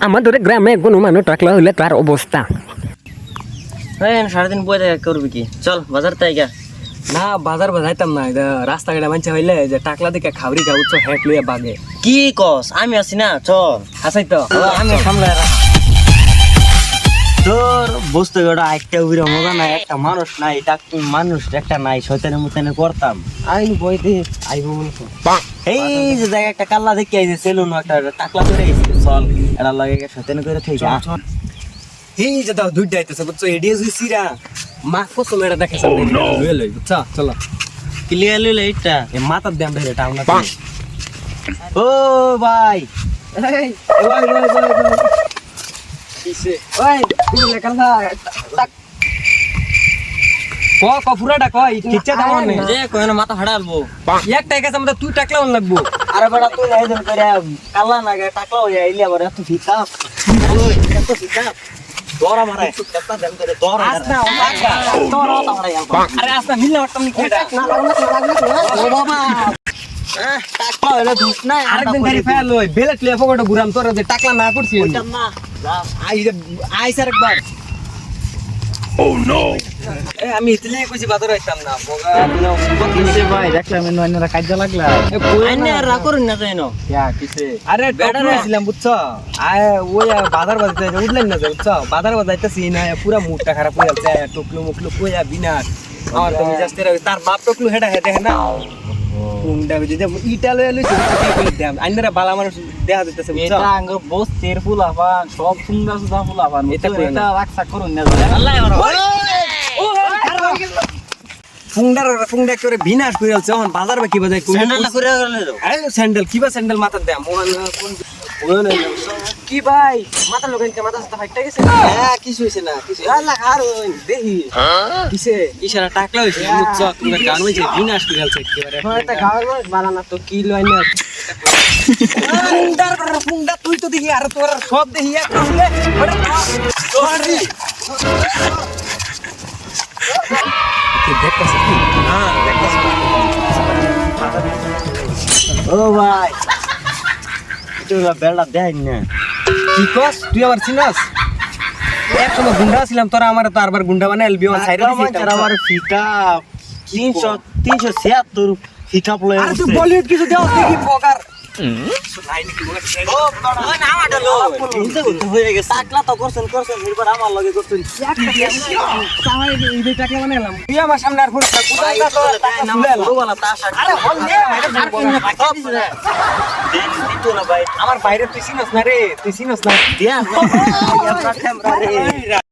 আমাদের গ্রামে কোনো মানুষ টাকলা হইলে তার অবস্থা। সারাদিন বই করবি কি, চল বাজার তাই গা। না বাজার বাজাইতাম না, রাস্তাঘাটে মানছে হইলে যে টাকলা দিকে খাবরি গা উচ্চ হ্যাট লইয়া বাগে। কি কস, আমি আছি না, চল। আসাই তো আমি সামলাই রাখ। তোর বস্তু একটা একটা উইরা মজা নাই, একটা মানুষ নাই, মানুষ একটা নাই, শয়তানের মতনে করতাম। আইন বই দে আইব মনে কর। এই যে জায়গা একটা কাল্লা দেখে আইছে, সেলুন একটা টাকলা করে আইছে, চল এটা লাগে শয়তান করে থেকে। এই যে দাও দুইটা আইতেছে বুঝছো, এডিএস সিরা মা কসম এটা দেখে সব লইয়া লই বুঝছো। চলো ক্লিয়ার লইলে এইটা এ মাথার দাম ধরে টাউনা। ও ভাই, এই ওই ওই ওই কিসে ওই তুমি লেখালা টাক ক পুরাটা কই ঠিকছে দাও না যে কোন মাথা ফাড়ালবো। একটা কাছে আমরা তুই টাকলা অন লাগবো। আরে বড় তুই আইজন করে কাল্লা না গে টাকলা হই আইলি আবার এত ফিকা। ওই এত ফিকা দরা মারে কত দাম করে দরা আসনা দরা তো মারে আলবা। আরে আসনা মিললে হটম নি কেডা না ও বাবা টাকলা হইলো দুষ নাই। আরেকদিন গাড়ি ফায়ার লই বেলেট লিয়া পকেটে ঘুরাম তোর যে টাকলা না করছি ওইটা না আইস আরেকবার। ও নো আমি ইতলে কইছি বাজার আইতাম না বগা কিসে ভাই দেখলাম এনরা কাজ লাগলা। আইনে রা করুন না জানো ইয়া কিসে আরে বেটার ছিলাম বুঝছো। আয় ওই বাজার বাজাতে উঠলেন না বুঝছো, বাজার বাজাইতেছি না পুরা মুডটা খারাপ হয়ে যাচ্ছে। টুকলু মুকলু কইয়া বিনাশ আমার তো মিজাজ তেরা তার বাপ টুকলু হেডা হে দেখে না কোনটা যদি ইটা লইয়া লইছে কি কই দাম আইনারা বালা মানুষ দেখা যাইতেছে বুঝছো। এটা আঙ্গ বস তের ফুল আবার সব সুন্দর সুন্দর ফুল আবার এটা কই না। এটা রাখা করুন না আল্লাহ ফুংডা করে বিনাশ করে যাচ্ছে। এখন বাজার বা কি বাজাই স্যান্ডেলটা করে গেল। স্যান্ডেল কিবা স্যান্ডেল মাথার দাম কি ভাই মাথা লোকেন মাথা সাথে ফাইটটা গেছে। হ্যাঁ কিছু হইছে না, কিছু আল্লাহ আর দেখি কিসে ইশারা টাকলা হইছে মুচ্ছা তোমরা গান হইছে বিনাশ করে যাচ্ছে একেবারে। এটা গাওয়ার মানুষ বানানা তো কি লয় না। ফুংডা তুই তো দেখি আর তোর সব দেখি এক হইলে ওরে সরি কি দেখতাছিস কি না দেখতাছিস। ও ভাই এটা বেলা দেয় না। কি কস তুই আমার চিনাস? একসময় গুন্ডা ছিলাম তোরা আমার তো আরবার গুন্ডা বানাই এলবি আমার সাইডে দিছিস। আমার ফিটা 376 ফিটা পড়ে। আর তুই বলিউড কিছু দেও দেখি ফকার ও না আমাটা লো হিন্দে হয়ে গেছে টাকলা তো করছেন এরপর আমার লগে করছেন এই টাকা বানাইলাম তুই আমার সামনে আর ফুল ভাই বলা তাসা আরে হল নে ভাই আমার বাইরে তুই চিনস না রে, তুই চিনস না দিয়া ক্যামেরা রে।